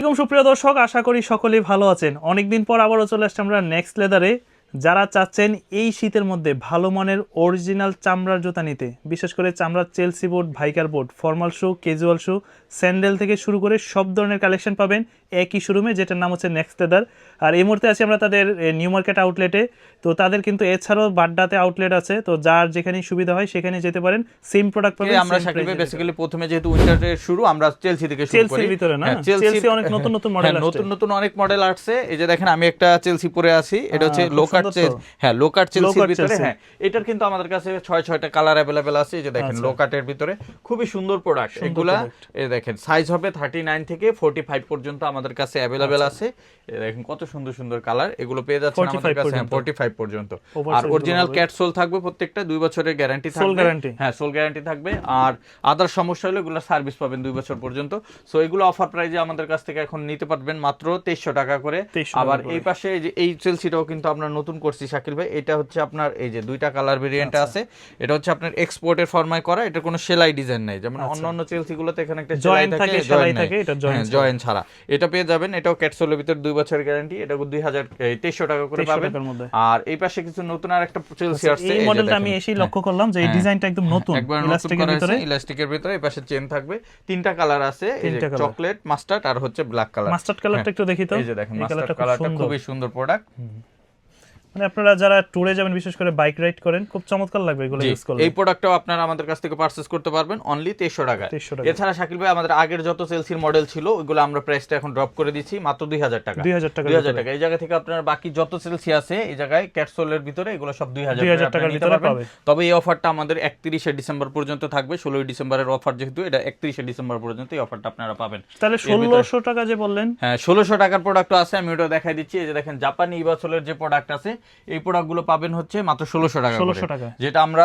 সুপ্রিয় দর্শক, আশা করি সকলেই ভালো আছেন। অনেকদিন পর আবারও চলে আসছে আমরা নেক্সট লেদারে। যারা চাচ্ছেন এই শীতের মধ্যে ভালো মানের অরিজিনাল চামড়ার জুতা নিতে, বিশেষ করে চামড়ার Chelsea boot, biker boot, formal shoe, casual shoe, sandal থেকে শুরু করে সব ধরনের কালেকশন পাবেন একই শোরুমে, যেটার নাম হচ্ছে নেক্সট লেদার। আর এই মুহূর্তে আছি আমরা তাদের নিউ মার্কেট আউটলেটে। তো তাদের কিন্তু এছাড়াও বাড্ডাতে আউটলেট আছে, তো যার যেখানেই সুবিধা হয় সেখানে যেতে পারেন। সেম প্রোডাক্ট পাবেন। আমরা শাকিল ভাই বেসিক্যালি প্রথমে যেহেতু উইন্টারের শুরু, আমরা চেলসি থেকে শুরু করি। চেলসির ভিতরে না, চেলসি অনেক নতুন নতুন মডেল আসছে, নতুন অনেক মডেল আসছে। এই যে দেখেন আমি একটা চেলসি পরে আছি, এটা হচ্ছে লোকাট চেলসি। হ্যাঁ, লোকাট চেলসির ভিতরে। হ্যাঁ, এটার কিন্তু আমাদের কাছে 6টা কালার अवेलेबल আছে। এই যে দেখেন লোকাটের ভিতরে খুবই সুন্দর প্রোডাক্ট এগুলা। এই দেখেন সাইজ হবে 39 থেকে 45 পর্যন্ত আমাদের কাছে अवेलेबल আছে। এই দেখেন কত সুন্দর সুন্দর কালার, এগুলো পেয়ে যাচ্ছে আমাদের কাছে 45 পর্যন্ত। আর অরিজিনাল ক্যাটসোল থাকবে প্রত্যেকটা, 2 বছরের গ্যারান্টি থাকবে। হ্যাঁ, সোল গ্যারান্টি থাকবে। আর আদার সমস্যা হলে এগুলো সার্ভিস পাবেন 2 বছর পর্যন্ত। সো এগুলো অফার প্রাইজে আমাদের কাছ থেকে এখন নিতে পারবেন মাত্র 2300 টাকা করে। আবার এই পাশে এই যে এই চেলসিটাও কিন্তু আমরা নতুন করছি শাকিল ভাই। এটা হচ্ছে আপনার এই যে 2টা কালার ভেরিয়েন্ট আছে। এটা হচ্ছে আপনার এক্সপোর্টের ফরমায় করা, এটা কোনো সেলাই ডিজাইন নাই, যেমন অন্যান্য চেলসিগুলোতে এখানে একটা সেলাই থাকে, জয়েন থাকে, এটা জয়েন ছাড়া। এটা পেয়ে যাবেন, এটাও ক্যাটসোলের ভিতর 2 বছরের গ্যারান্টি। এটা 2300 টাকা করে পাবেন। আর এই পাশে কিছু নতুন আর একটা চেলসি আসছে। এই মডেলটা আমি এসেই লক্ষ্য করলাম যে এই ডিজাইনটা একদম নতুন, ইলাস্টিকের ভিতরে। এই পাশে চেন থাকবে, 3টা কালার আছে, এই যে চকলেট, মাস্টার্ড আর হচ্ছে ব্ল্যাক কালার। মাস্টার্ড কালারটা একটু দেখি তো। এই যে দেখেন মাস্টার্ড কালারটা খুবই সুন্দর প্রোডাক্ট। মানে আপনারা যারা ট্যুরে যাবেন, বিশেষ করে বাইক রাইড করেন, খুব চমৎকার লাগবে এগুলো ইউজ করলে। এই প্রোডাক্টটাও আপনারা আমাদের কাছ থেকে পারচেজ করতে পারবেন অনলি 2300 টাকায়। এছাড়া শাকিল ভাই আমাদের আগের যত সেলসির মডেল ছিল ওইগুলো আমরা প্রাইসটা এখন ড্রপ করে দিচ্ছি মাত্র 2000 টাকা। 2000 টাকা। এই জায়গা থেকে আপনারা বাকি যত সেলসি আছে এই জায়গায় ক্যাটসোলের ভিতরে এগুলো সব 2000 টাকা নিতে পারবেন। তবে এই অফারটা আমাদের 31শে ডিসেম্বর পর্যন্ত থাকবে। 16ই ডিসেম্বরের অফার, যেহেতু এটা 31শে ডিসেম্বর পর্যন্ত এই অফারটা আপনারা পাবেন। তাহলে 1600 টাকা যে বললেন, হ্যাঁ 1600 টাকার প্রোডাক্টও আছে, আমি ওটা দেখাই দিচ্ছি। এই যে দেখেন জাপানি ইবাসলের যে প্রোডাক্ট আছে, এই প্রোডাক্টগুলো পাবেন হচ্ছে মাত্র 1600 টাকা। যেটা আমরা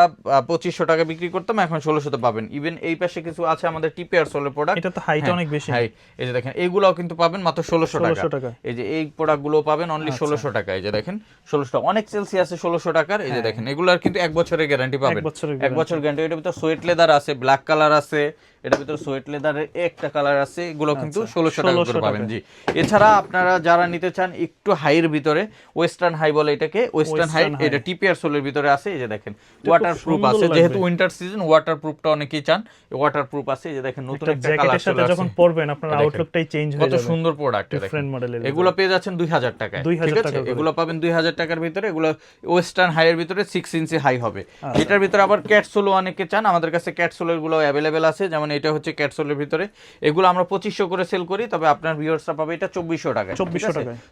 2500 টাকা বিক্রি করতাম, এখন 1600 তে পাবেন। ইভেন এই পাশে কিছু আছে আমাদের টিপিআর সোলের প্রোডাক্ট, এটা তো হাইট অনেক বেশি। হাই, এই যে দেখেন এইগুলাও কিন্তু পাবেন মাত্র 1600 টাকা। এই যে এই প্রোডাক্টগুলো পাবেন অনলি 1600 টাকা। এই যে দেখেন 1600 টাকা। অনেক সেলসি আছে 1600 টাকার। এই যে দেখেন এগুলার কিন্তু 1 বছরের গ্যারান্টি পাবেন। 1 বছর গ্যারান্টি। এটার ভিতর সোয়েট লেদার আছে, ব্ল্যাক কালার আছে, এটার ভিতর সোয়েট লেদারের একটা কালার আছে। এগুলো কিন্তু 1600 টাকা করে পাবেন। জি, এছাড়া আপনারা যারা নিতে চান একটু হাইয়ের ভিতরে, ওয়েস্টার্ন হাই বলে এটাকে, ওয়েস্টার্ন হাই, এটা টিপিআর সোলের ভিতরে আছে। এই যে দেখেন ওয়াটারপ্রুফ আছে, যেহেতু উইন্টার সিজন ওয়াটারপ্রুফটা অনেকেই চান, ওয়াটারপ্রুফ আছে। এই যে দেখেন নতুন একটা কালার চলে আসছে, যখন পরবেন আপনার আউটলুকটাই চেঞ্জ হয়ে যাবে। কত সুন্দর প্রোডাক্ট দেখেন। এগুলো পেয়ে যাচ্ছেন 2000 টাকায়। ঠিক আছে, এগুলো পাবেন 2000 টাকার ভিতরে। এগুলো ওয়েস্টার্ন হাইয়ের ভিতরে 6 ইঞ্চি হাই হবে। এটার ভিতরে আবার ক্যাটসোল অনেকে চান, আমাদের কাছে ক্যাটসোলের গুলো अवेलेबल আছে। যেমন এটা হচ্ছে ক্যাটসোলের ভিতরে, এগুলো আমরা 2500 করে সেল করি, তবে আপনার ভিউয়ার্সরা পাবে এটা 2400 টাকায়।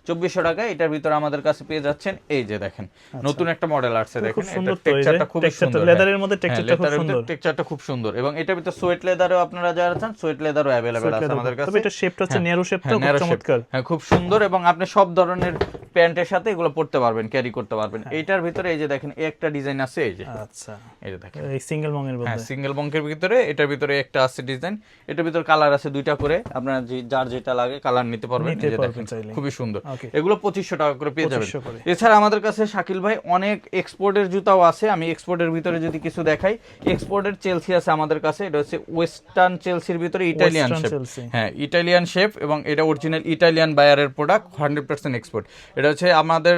2400 টাকায় এটার ভিতরে আমাদের কাছে পেয়ে যাচ্ছেন। এই যে দেখেন নতুন একটা মডেল আসছে, দেখেন এটা টেক্সচারটা খুব সুন্দর, লেদারের মধ্যে টেক্সচারটা খুব সুন্দর, টেক্সচারটা খুব সুন্দর। এবং এটার ভিতরে সোয়েট লেদারও আপনারা যারা চান, সোয়েট লেদারও अवेलेबल আছে আমাদের কাছে। তবে এটা শেপটা হচ্ছে ন্যারো শেপটা খুব চমৎকার। হ্যাঁ, খুব সুন্দর। এবং আপনি সব ধরনের প্যান্টের সাথে এগুলো পরতে পারবেন, ক্যারি করতে পারবেন। এইটার ভিতরে এই যে দেখেন একটা ডিজাইন আছে, এই যে আচ্ছা, এই যে দেখেন এই সিঙ্গেল বঙ্গের ভিতরে। হ্যাঁ, সিঙ্গেল বঙ্কের ভিতরে এটার ভিতরে একটা আছে ডিজাইন। এটার ভিতরে কালার আছে 2টা করে, আপনারা যার যেটা লাগে কালার নিতে পারবেন। এই যে দেখেন খুবই সুন্দর। এগুলো 2500 টাকা করে পেয়ে যাবেন। এছাড়া আমাদের কাছে শাকিল ভাই অনেক এক্সপোর্টের জুতাও আছে। আমি এক্সপোর্টের ভিতরে যদি কিছু দেখাই, এক্সপোর্টের চেলসি আছে আমাদের কাছে। এটা হচ্ছে ওয়েস্টার্ন চেলসির ভিতরে ইটালিয়ান শেপ। হ্যাঁ, ইটালিয়ান শেপ, এবং এটা অরিজিনাল ইটালিয়ান বায়ারের প্রোডাক্ট, 100% এক্সপোর্ট। এটা হচ্ছে আমাদের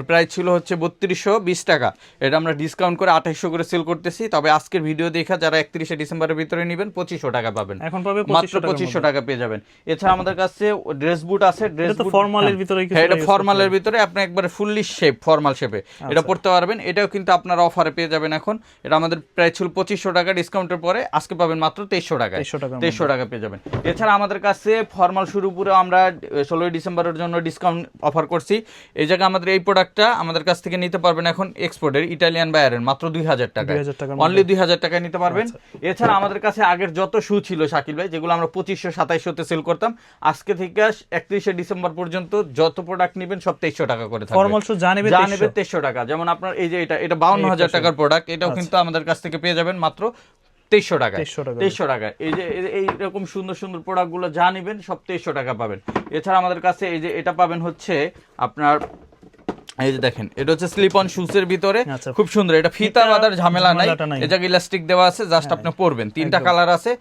প্রাইস ছিল হচ্ছে 3220 টাকা। এটা আমরা ডিসকাউন্ট করে 2800 করে সেল করতেছি। তবে আজকের ভিডিও দেখা যারা 31শে ডিসেম্বরের ভিতরে নেবেন 2500 টাকা পাবেন, এখন পাবে মাত্র 2500 টাকা পেয়ে যাবেন। এছাড়া আমাদের কাছে ড্রেস বুট আছে। ড্রেস বুট ফর্মালের ভিতরে, এটা ফর্মালের ভিতরে আপনি একবারে ফুললি শেপ, ফর্মাল শেপে এটা পড়তে পারবেন। এটাও কিন্তু আপনারা অফারে পেয়ে যাবেন। এখন এটা আমাদের প্রাইস ছিল 2500 টাকা, ডিসকাউন্টের পরে আজকে পাবেন মাত্র 2300 টাকা। 2300 টাকা পেয়ে যাবেন। এছাড়া আমাদের কাছে ফর্মাল শুরু পুরো আমরা 16ই ডিসেম্বরের জন্য ডিসকাউন্ট অফার করছি। এই জায়গায় আমাদের এই প্রোডাক্টটা আমাদের কাছ থেকে নিতে পারবেন এখন এক্সপোর্টের ইটালিয়ান বায়ারের মাত্র 2000 টাকা, অনলি 2000 টাকায় নিতে পারবেন। এছাড়া আমাদের কাছে আগের যত শু ছিল শাকিল ভাই, যেগুলো আমরা 2500-2700 তে সেল করতাম, আজকে থেকে 31শে ডিসেম্বর পর্যন্ত যত প্রোডাক্ট নেবেন সব 2300 টাকা করে থাকবে। ফর্মাল শু জানেবে 2300 টাকা। যেমন আপনার এই যে এটা 52000 টাকার প্রোডাক্ট, এটাও কিন্তু আমাদের কাছ থেকে পেয়ে যাবেন মাত্র 2300 টাকা। 2300 টাকা। এই যে এইরকম সুন্দর সুন্দর প্রোডাক্টগুলো যা নেবেন সব 2300 টাকা পাবেন। এছাড়া আমাদের কাছে এই যে এটা পাবেন হচ্ছে আপনার এই যে দেখেন এটা হচ্ছে স্লিপ অন শুজ এর ভিতরে আচ্ছা। খুব সুন্দর, এটা ফিতা বাঁধার ঝামেলা নাই, ঝামেলাটা নাই। এই জায়গায় ইলাস্টিক দেওয়া আছে, জাস্ট আপনি পরবেন। তিনটা কালার আছে,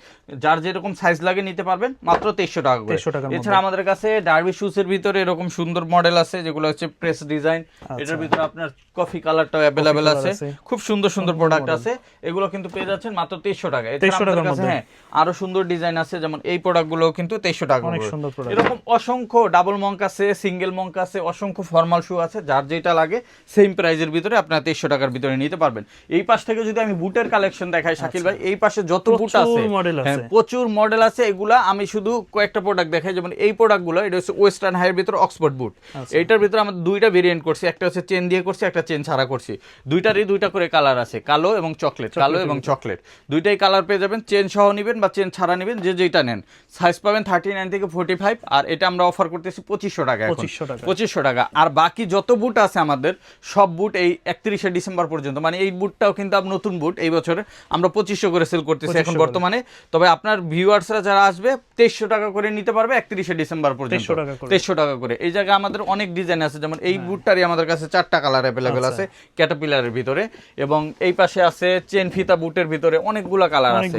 যার যেরকম সাইজ লাগে নিতে পারবেন, মাত্র 2300 টাকা করে। 2300 টাকার মধ্যে। এছাড়া আমাদের কাছে ডার্বি শুজ এর ভিতরে এরকম সুন্দর মডেল আছে যেগুলো হচ্ছে প্রেস ডিজাইন, এটার ভিতরে আপনার কফি কালারটাও অ্যাভেলেবেল আছে, খুব সুন্দর সুন্দর প্রোডাক্ট আছে, এগুলো কিন্তু পেয়ে যাচ্ছেন মাত্র 2300 টাকা। এছাড়া আমাদের কাছে হ্যাঁ আরো সুন্দর ডিজাইন আছে, যেমন এই প্রোডাক্টগুলো কিন্তু 2300 টাকা অনেক করে। সুন্দর প্রোডাক্ট। এরকম অসংখ্য ডাবল মঙ্ক আছে, সিঙ্গেল মঙ্ক আছে, অসংখ্য ফর্মাল শু আছে, যার যেটা লাগে সেম প্রাইজের ভিতরে আপনারা 2300 টাকার ভিতরে নিতে পারবেন। এই পাশ থেকে যদি আমি বুটের কালেকশন দেখাই শাকিল ভাই, এই পাশে যত বুট আছে হ্যাঁ প্রচুর মডেল আছে, এগুলা আমি শুধু কয়েকটা প্রোডাক্ট দেখাই। যেমন এই প্রোডাক্টগুলো, এটা হচ্ছে ওয়েস্টার্ন হাইয়ের ভিতরে অক্সফোর্ড বুট, এইটার ভিতরে আমাদের দুইটা ভেরিয়েন্ট করছি, একটা হচ্ছে চেন দিয়ে করছি, একটা চেন ছাড়া করছি। দুইটারই দুইটা করে কালার আছে, কালো এবং চকলেট, কালো এবং চকলেট দুইটাই কালার পেয়ে যাবেন। চেন সহ নেবেন বা চেন ছাড়া নেবেন, যে যেটা নেন। সাইজ পাবেন 39 থেকে 45, আর এটা আমরা অফার করতেছি 2500 টাকা এখন, 2500 টাকা। আর বাকি যত বুট আছে আমাদের সব বুট এই 31শে ডিসেম্বর পর্যন্ত, মানে এই বুটটাও কিন্তু নতুন বুট, এই বছরে আমরা 2500 করে সেল করতেছি এখন বর্তমানে। তবে আপনার ভিউয়ার্সরা যারা আসবে 2300 টাকা করে নিতে পারবে 31শে ডিসেম্বর পর্যন্ত, 2300 টাকা করে। এই জায়গায় আমাদের অনেক ডিজাইন আছে, যেমন এই বুটটারই আমাদের কাছে 4টা কালার অ্যাভেলেবেল আছে ক্যাটারপিলারের ভিতরে, এবং এই পাশে আছে চেন ফিতা বুটের ভিতরে অনেকগুলো কালার আছে।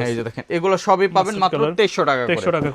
এই যে দেখেন এগুলো সবই পাবেন মাত্র 2300 টাকা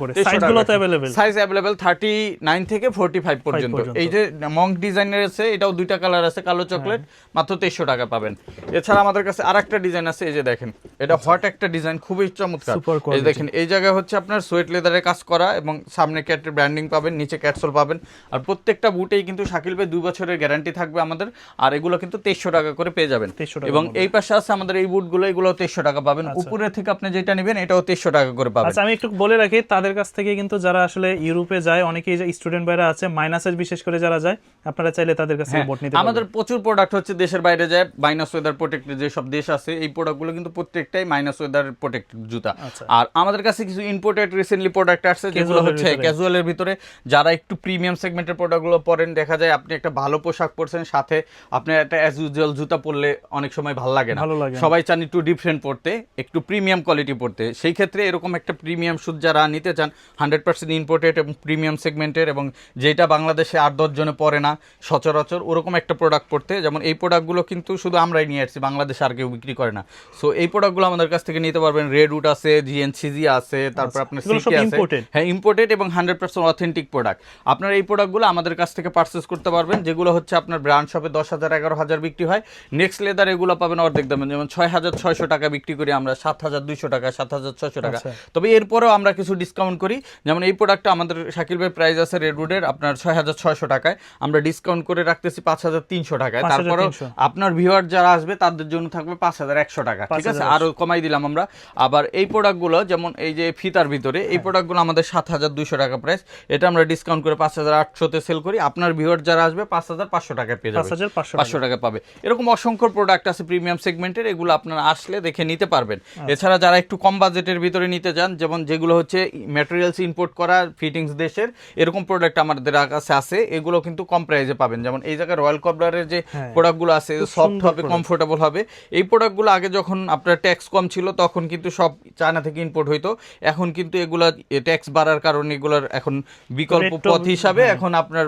করে। সাইজগুলো তো अवेलेबल, সাইজ अवेलेबल 39 থেকে 45 পর্যন্ত। এই যে মঙ্ক ডিজাইনের আছে, এটাও দুইটা কালার আছে, কালো চকলেট, মাত্র 2300 টাকা পাবেন। এছাড়া আমাদের কাছে আরেকটা ডিজাইন আছে, এই যে দেখেন এটা হট একটা ডিজাইন, খুবই চমৎকার। এই দেখেন এই জায়গায় হচ্ছে আপনার সোয়েট লেদারের কাজ করা, এবং সামনে ক্যাটের ব্র্যান্ডিং পাবেন, নিচে ক্যাটসোল পাবেন। আর প্রত্যেকটা বুটেই কিন্তু শাকিল ভাই 2 বছরের গ্যারান্টি থাকবে আমাদের, আর এগুলো কিন্তু 2300 টাকা করে পেয়ে যাবেন। এবং এই পাশে আছে আমাদের এই বুটগুলো, এগুলো 2300 টাকা পাবেন। উপরে থেকে আপনি যেটা নেবেন এটাও 2300 টাকা করে পাবেন। আচ্ছা আমি একটু বলে রাখি, তাদের কাছ থেকে কিন্তু যারা আসলে ইউরোপে যায়, অনেকেই স্টুডেন্ট বাইরে আছে, মাইনাসের বিশেষ করে যারা যায়, আপনারা চাইলে তাদের কাছে বুট নিতে পারবেন। আমাদের প্রচুর প্রোডাক্ট হচ্ছে দেশের বাইরে যায়, মাইনাস ওয়েদার প্রোটেক্টেড যে সব দেশ আছে, এই প্রোডাক্টগুলো কিন্তু প্রত্যেকটাই মাইনাস ওয়েদার প্রোটেক্টেড জুতা। আর আমাদের কাছে কিছু ইম্পোর্টেড রিসেন্টলি প্রোডাক্ট আসছে, যেগুলো হচ্ছে ক্যাজুয়ালের ভিতরে। যারা একটু প্রিমিয়াম সেগমেন্টের প্রোডাক্টগুলো পরেন, দেখা যায় আপনি একটা ভালো পোশাক পরছেন, সাথে আপনি একটা অ্যাজ ইউজুয়াল জুতা পরলে অনেক সময় ভালো লাগে না, সবাই চান একটু ডিফারেন্ট পড়তে, একটু প্রিমিয়াম কোয়ালিটি পড়তে। সেই ক্ষেত্রে এরকম একটা প্রিমিয়াম শুজ যারা নিতে চান, 100% ইম্পোর্টেড এবং প্রিমিয়াম সেগমেন্টের, এবং যেটা বাংলাদেশে 8-10 জনে পরে না সচরাচর, ওরকম একটা প্রোডাক্ট পড়তে। যেমন এই প্রোডাক্টগুলো কিন্তু শুধু আমরাই নিয়ে আসছি, বাংলাদেশে আর কেউ বিক্রি করে না। সো এই প্রোডাক্টগুলো আমাদের কাছ থেকে নিতে পারবেন। রেডউড আছে, জিএনসিজি আছে, তারপর আপনার সিকে আছে, হ্যাঁ ইম্পোর্টেড এবং 100% অথেন্টিক প্রোডাক্ট। আপনার এই প্রোডাক্টগুলো আমাদের কাছ থেকে পারচেস করতে পারবেন, যেগুলো হচ্ছে আপনার ব্র্যান্ড শপে 10,000 11,000 বিক্রি হয়। নেক্সট লেদার এগুলো পাবেন অর্ধেক দামে, যেমন 6,600 টাকা বিক্রি করি আমরা, 7,200 টাকা, 7,600 টাকা। তবে এরপরেও আমরা কিছু ডিসকাউন্ট করি, যেমন এই প্রোডাক্টটা আমাদের শাকিল ভাই প্রাইস আছে রেডউডের আপনার 6,600 টাকায়, আমরা ডিসকাউন্ট করে রাখতেছি 5,300 টাকায়। তারপরে আপনার ভিউয়ার যারা আসবে তাদের জন্য থাকবে 5,100 টাকা, ঠিক আছে, আরো কমাই দিলাম আমরা। আবার এই প্রোডাক্টগুলো যেমন এই যে ফিতার ভিতরে, এই প্রোডাক্টগুলো আমাদের 7,200 টাকা প্রাইস, এটা আমরা ডিসকাউন্ট করে 5,800-তে সেল করি। আপনার ভিউয়ার যারা আসবে 5,500 টাকায় পেয়ে যাবে, 500 টাকা পাবে। এরকম অসংখ্য প্রোডাক্ট আছে প্রিমিয়াম সেগমেন্টের, এগুলো আপনারা আসলে দেখে নিতে পারবেন। এছাড়া যারা একটু কম বাজেটের ভিতরে নিতে চান, যেমন যেগুলো হচ্ছে ম্যাটেরিয়ালস ইম্পোর্ট করা, ফিটিংস দেশের, এরকম প্রোডাক্ট আমাদের কাছে আছে, এগুলো কিন্তু কম প্রাইসে পাবেন। যেমন এই জায়গায় রয়্যাল কবলারের যে প্রোডাক্টগুলো আছে, সফট হবে, কমফোর্টেবল হবে। এই প্রোডাক্টগুলো আগে যখন আপনার ট্যাক্স কম ছিল তখন কিন্তু সব চায়না থেকে ইম্পোর্ট হইতো, এখন কিন্তু এগুলা ট্যাক্স বাড়ার কারণে এগুলার এখন বিকল্প পথ হিসাবে এখন আপনার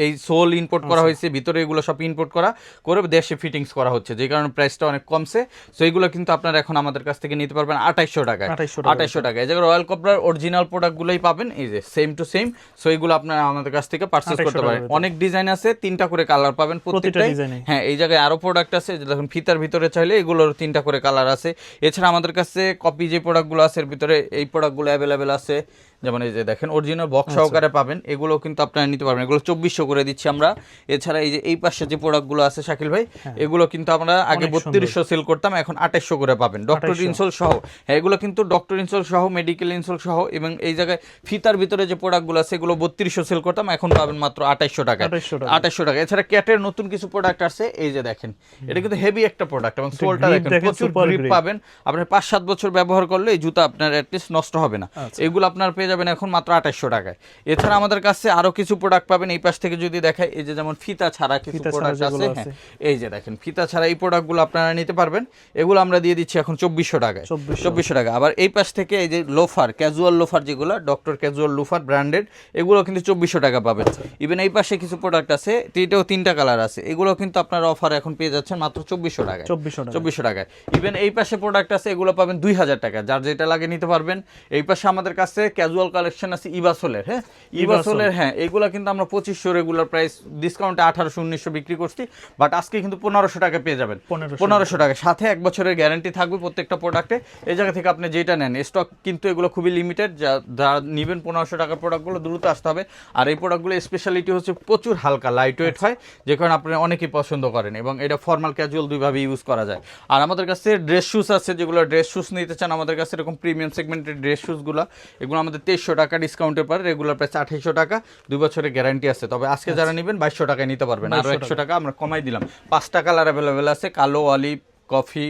এই সোল ইম্পোর্ট করা হয়েছে, ভিতরে এগুলো সব ইম্পোর্ট করা করে দেশে ফিটিংস করা হচ্ছে, যে কারণে প্রাইসটা অনেক কমছে। সো এগুলো কিন্তু আপনারা এখন আমাদের কাছ থেকে নিতে পারবেন 2,800 টাকায়, 2,800 টাকায়। এই জায়গায় রয়্যাল কবলার অরিজিনাল প্রোডাক্টগুলোই পাবেন, এই যে সেম টু সেম। সো এগুলো আপনারা আমাদের কাছ থেকে পারচেজ করতে পারেন। অনেক ডিজাইন আছে, 3টা করে কালার পাবেন প্রত্যেকটাই। হ্যাঁ এই জায়গায় আরো প্রোডাক্ট আছে, দেখুন ফিতার ভিতরে চাইলে এগুলোর 3টা করে কালার আছে। এছাড়া আমাদের কাছে কপি যে প্রোডাক্টগুলো আছে এর ভিতরে এই প্রোডাক্টগুলো অ্যাভেলেবেল আছে, যেমন এই যে দেখেন অরিজিনাল বক্স সহকারে পাবেন, এগুলো কিন্তু আপনারা নিতে পারবেন। এগুলো 2400 করে দিচ্ছি আমরা। এছাড়া এই যে এই পাশে যে প্রোডাক্টগুলো আছে শাকিল ভাই, এগুলো কিন্তু আমরা আগে 3200 সেল করতাম, এখন 2800 করে পাবেন, ডক্টর ইনসোল সহ। হ্যাঁ এগুলো কিন্তু ডক্টর ইনসোল সহ, মেডিকেল ইনসোল সহ। এবং এই জায়গায় ফিতার ভিতরে যে প্রোডাক্টগুলো আছে এগুলো 3200 সেল করতাম, এখন পাবেন মাত্র 2800 টাকা, 2800 টাকা। এছাড়া ক্যাটের নতুন কিছু প্রোডাক্ট আছে, এই যে দেখেন এটা কিন্তু হেভি একটা প্রোডাক্ট, এবং সোলটা দেখেন প্রচুর গ্রিপ পাবেন। আপনার 5-7 বছর ব্যবহার করলে এই জুতা আপনার অ্যাটলিস্ট নষ্ট হবে না। এগুলো আপনার পেয়ে পেয়ে যাবেন এখন মাত্র 2800 টাকায়। এছাড়া আমাদের কাছে আরো কিছু প্রোডাক্ট পাবেন এই পাশ থেকে যদি দেখাই, এই যে যেমন ফিতা ছাড়া কিছু প্রোডাক্ট আছে, হ্যাঁ এই যে দেখেন ফিতা ছাড়া এই প্রোডাক্টগুলো আপনারা নিতে পারবেন, এগুলো আমরা দিয়ে দিচ্ছি এখন 2400 টাকায়, 2400 টাকা। আবার এই পাশ থেকে এই যে লোফার, ক্যাজুয়াল লোফার যেগুলো ডক্টর ক্যাজুয়াল লোফার ব্র্যান্ডেড, এগুলো কিন্তু 2400 টাকা পাবেন। ইভেন এই পাশে কিছু প্রোডাক্ট আছে, এটাও 3টা কালার আছে, এগুলো কিন্তু আপনারা অফার এখন পেয়ে যাচ্ছেন মাত্র 2400 টাকায়, 2400 টাকায়। ইভেন এই পাশে প্রোডাক্ট আছে, এগুলো পাবেন 2000 টাকা, যার যেটা লাগে নিতে পারবেন। এই পাশে আমাদের কাছে ক্যাজুয়াল কালেকশন আছে ইভাসোলের, হ্যাঁ ইভাসোলের, হ্যাঁ এগুলো কিন্তু আমরা 2500 রেগুলার প্রাইস ডিসকাউন্টে 1800-1900 বিক্রি করছি, বাট আজকে কিন্তু 1500 টাকা পেয়ে যাবেন, 1500 টাকা, সাথে 1 বছরের গ্যারান্টি থাকবে প্রত্যেকটা প্রোডাক্টে। এই জায়গা থেকে আপনি যেটা নেন, স্টক কিন্তু এগুলো খুবই লিমিটেড, যা নেবেন 1500 টাকার প্রোডাক্টগুলো দ্রুত আসতে হবে। আর এই প্রোডাক্টগুলো স্পেশালিটি হচ্ছে প্রচুর হালকা, লাইট ওয়েট হয়, যে কারণে আপনারা অনেকেই পছন্দ করেন, এবং এটা ফর্মাল ক্যাজুয়াল দুইভাবে ইউজ করা যায়। আর আমাদের কাছে ড্রেস শুজ আছে, যেগুলো ড্রেস শুজ নিতে চান আমাদের কাছে এরকম প্রিমিয়াম সেগমেন্টের ড্রেস শুজগুলো, এগুলো আমাদের 2300 টাকা ডিসকাউন্টের পর, রেগুলার প্রাইস 2800 টাকা, 2 বছরের গ্যারান্টি আছে। তবে আজকে যারা নেবেন 2200 টাকায় নিতে পারবেন, আরো 100 টাকা আমরা কমাই দিলাম। 5টা কালার অ্যাভেলেবেল আছে, কালো, অলিভ, কফি,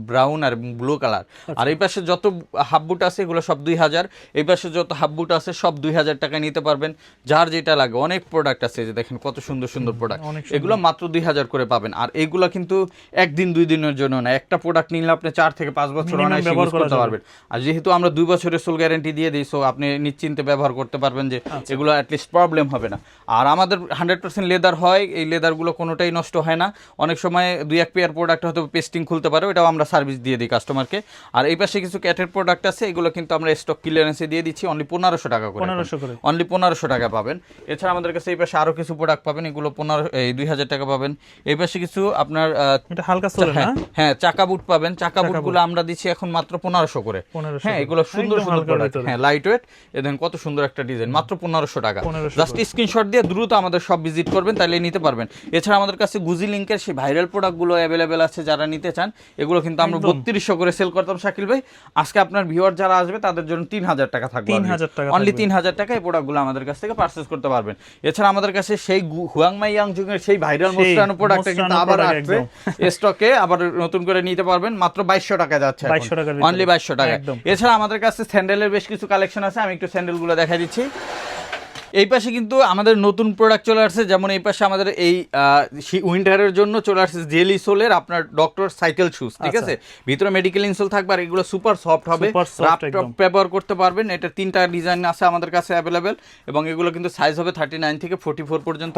ব্রাউন আর ব্লু কালার। আর এই পাশে যত হাফ বুট আছে এগুলো সব 2000, এই পাশে যত হাফ বুট আছে সব 2000 টাকায় নিতে পারবেন, যার যেটা লাগে। অনেক প্রোডাক্ট আছে, যে দেখেন কত সুন্দর সুন্দর প্রোডাক্ট, এগুলো মাত্র 2000 করে পাবেন। আর এইগুলো কিন্তু 1 দিন 2 দিনের জন্য না, একটা প্রোডাক্ট নিলে আপনি 4 থেকে 5 বছর অনায়াসে ইউজ করতে পারবেন। আর যেহেতু আমরা 2 বছরের সোল গ্যারান্টি দিয়ে দিই, সো আপনি নিশ্চিন্তে ব্যবহার করতে পারবেন, যে এগুলো অ্যাটলিস্ট প্রবলেম হবে না। আর আমাদের 100% লেদার হয়, এই লেদারগুলো কোনোটাই নষ্ট হয় না। অনেক সময় 2-1 পেয়ার প্রোডাক্ট হয়তো পেস্টিং খুলতে পারে, এটাও আমরা সার্ভিস দিয়ে দিই কাস্টমারকে। আর এই পাশে কিছু ক্যাটের প্রোডাক্ট আছে, এগুলো কিন্তু আমরা স্টক ক্লিয়ারেন্সে দিয়ে দিচ্ছি অনলি 1500 টাকা করে, অনলি 1500 টাকা পাবেন। এছাড়া আমাদের কাছে এই পাশে আরো কিছু প্রোডাক্ট পাবেন, এগুলো 2000 টাকা পাবেন। এই পাশে কিছু আপনার হালকা সোল, হ্যাঁ চাকা বুট পাবেন, চাকা বুটগুলো আমরা দিচ্ছি এখন মাত্র 1500 করে, হ্যাঁ এগুলো সুন্দর সুন্দর প্রোডাক্ট, হ্যাঁ লাইট ওয়েট, দেখেন কত সুন্দর একটা ডিজাইন, মাত্র 1500 টাকা। জাস্ট স্ক্রিনশট দিয়ে দ্রুত আমাদের সব ভিজিট করবেন, তাহলে নিতে পারবেন। এছাড়া আমাদের কাছে গুজি লিংকের সেই ভাইরাল প্রোডাক্টগুলো অ্যাভেলেবেল আছে, যারা নিতে চান এগুলো কিন্তু আমরা 3200 করে সেল করতাম শাকিল ভাই। আজকে আপনার ভিউয়ার যারা আসবে তাদের জন্য 3000 টাকা থাকবে, অনলি 3000 টাকা এই প্রোডাক্টগুলো আমাদের কাছ থেকে পারচেজ করতে পারবেন। এছাড়া আমাদের কাছে সেই হুয়াংমাই ইয়াংজুংয়ের সেই ভাইরাল মোস্টানো প্রোডাক্টটা কিন্তু আবার আসবে স্টকে, আবার নতুন করে নিতে পারবেন, মাত্র 2200 টাকা যাচ্ছে, অনলি 2200 টাকা। এছাড়া আমাদের কাছে স্যান্ডেলের বেশ কিছু কালেকশন আছে, আমি একটু স্যান্ডেলগুলো দেখাই দিচ্ছি। এই পাশে কিন্তু আমাদের নতুন প্রোডাক্ট চলে আসছে, যেমন এই পাশে আমাদের এই উইন্টারের জন্য চলে আসছে জেলি সোলের আপনার ডক্টর সাইকেল শুজ, ঠিক আছে, ভিতরে মেডিকেল ইনসোল থাকবে, আর এগুলো সুপার সফট হবে, ব্যবহার করতে পারবেন। এটা 3টা ডিজাইন আছে আমাদের কাছে অ্যাভেলেবেল, এবং এগুলো কিন্তু সাইজ হবে 39 থেকে 44 পর্যন্ত।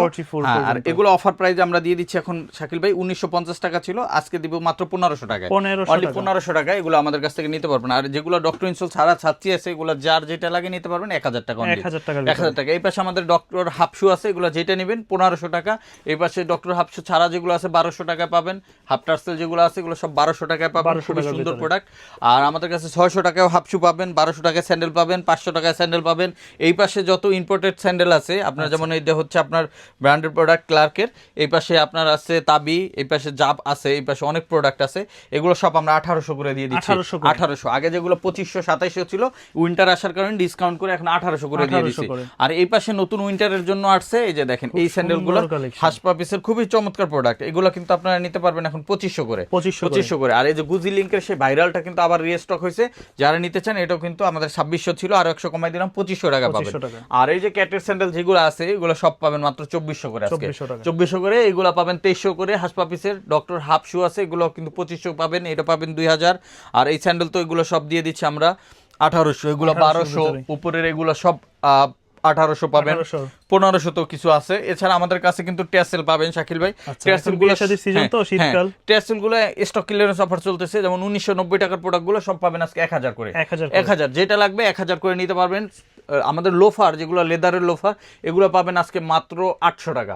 আর এগুলো অফার প্রাইস আমরা দিয়ে দিচ্ছি এখন শাকিল ভাই, 1950 টাকা ছিল, আজকে দিব মাত্র 1500 টাকায়, অনলি 1500 টাকায় এগুলো আমাদের কাছ থেকে নিতে পারবেন। আর যেগুলো ডক্টর ইনসোল ছাড়া ছাত্রী আছে, এগুলো যার যেটা লাগে নিতে পারবেন 1000 টাকা, 1000 টাকা। এই পাশে আমাদের ডক্টর হাফ শু আছে, এগুলো যেটা নেবেন 1500 টাকা। এই পাশে ডক্টর হাফ শু ছাড়া যেগুলো আছে 1200 টাকায় পাবেন, হাফ টার্সেল যেগুলো আছে এগুলো সব 1200 টাকায় পাবেন, খুবই সুন্দর প্রোডাক্ট। আর আমাদের কাছে 600 টাকায় হাফ শু পাবেন, 1200 টাকায় স্যান্ডেল পাবেন, 500 টাকায় স্যান্ডেল পাবেন। এই পাশে যত ইম্পোর্টেড স্যান্ডেল আছে আপনার, যেমন এটা হচ্ছে আপনার ব্র্যান্ডেড প্রোডাক্ট ক্লার্কের, এই পাশে আপনার আছে তাবি, এই পাশে জাব আছে, এই পাশে অনেক প্রোডাক্ট আছে, এগুলো সব আমরা 1800 করে দিয়ে দিচ্ছি, 1800। আগে যেগুলো 2500-2700 ছিল, উইন্টার আসার কারণে ডিসকাউন্ট করে এখন 1800 করে দিয়ে দিচ্ছি। আর এই পাশে নতুন উইন্টারের জন্য আসছে, এই যে দেখেন এই স্যান্ডেলগুলো হাসপাপিসের খুবই চমৎকার প্রোডাক্ট, এগুলো কিন্তু আপনারা নিতে পারবেন এখন 2500 করে, 2500 করে। আর এই যে গুজি লিংকের সেই ভাইরালটা কিন্তু আবার রিস্টক হয়েছে, যারা নিতে চান এটাও কিন্তু আমাদের 2600 ছিল, আর 100 কমাই দিলাম, 2500 টাকা পাবেন। আর এই যে ক্যাটের স্যান্ডেল যেগুলো আছে এগুলো সব পাবেন মাত্র 2400 করে, আজকে 2400 করে। এগুলো পাবেন 2300 করে। হাসপাপিসের ডক্টর হাফ শু আছে, এগুলো কিন্তু 2500 পাবেন, এটা পাবেন 2000। আর এই স্যান্ডেল তো এগুলো সব দিয়ে দিচ্ছি আমরা 1800, এগুলো 1200, উপরের এগুলো সব 1800 পাবেন, 1500 তো কিছু আছে। এছাড়া আমাদের কাছে কিন্তু টেসেল পাবেন শাকিল ভাই, টেসেলগুলো টেসেলগুলো স্টক ক্লিয়ারেন্স অফার চলতেছে, যেমন 1990 টাকার প্রোডাক্টগুলো সব পাবেন আজকে 1000 করে, 1000 যেটা লাগবে 1000 করে নিতে পারবেন। আমাদের লোফার যেগুলো লেদারের লোফার, এগুলো পাবেন আজকে মাত্র 800 টাকা,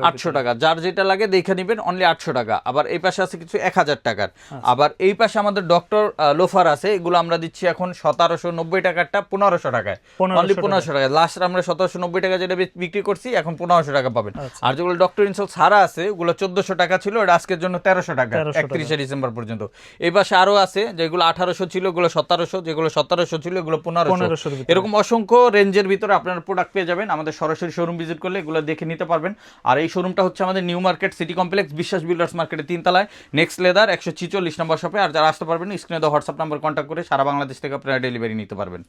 800 টাকা, যার যেটা লাগে দেখে নেবেন, অনলি 800 টাকা। আবার এই পাশে আছে কিছু 1000 টাকার। আবার এই পাশে আমাদের ডক্টর লোফার আছে, এগুলো আমরা দিচ্ছি এখন 1790 টাকারটা 1500 টাকায়, অনলি 1500 টাকা। লাস্ট আমরা 1790 টাকা যেটা বিক্রি করছি, এখন 1500 টাকা পাবেন। আর যেগুলো ডক্টর ইনসোল ছাড়া আছে ওগুলো 1400 টাকা ছিল, এটা আজকের জন্য 1300 টাকা, 31শে ডিসেম্বর পর্যন্ত। এই পাশে আরো আছে যেগুলো 1800 ছিল, এগুলো 1700, যেগুলো 1700 ছিল এগুলো 1500, এরকম অসংখ্য রেঞ্জের ভিতরে আপনারা প্রোডাক্ট পেয়ে যাবেন। আমাদের সরাসরি শোরুম ভিজিট করলে এগুলো দেখে নিতে পারবেন। আর এই শোরুমটা হচ্ছে আমাদের নিউ মার্কেট সিটি কমপ্লেক্স, বিশ্বাস বিল্ডার্স মার্কেটের 3 তলায়, নেক্সট লেদার 146 নম্বর শপে। আর যারা আসতে পারবেন স্ক্রিনে দেওয়া হোয়াটসঅ্যাপ নাম্বার কন্ট্যাক্ট করে সারা বাংলাদেশ থেকে আপনারা ডেলিভারি নিতে পারবেন।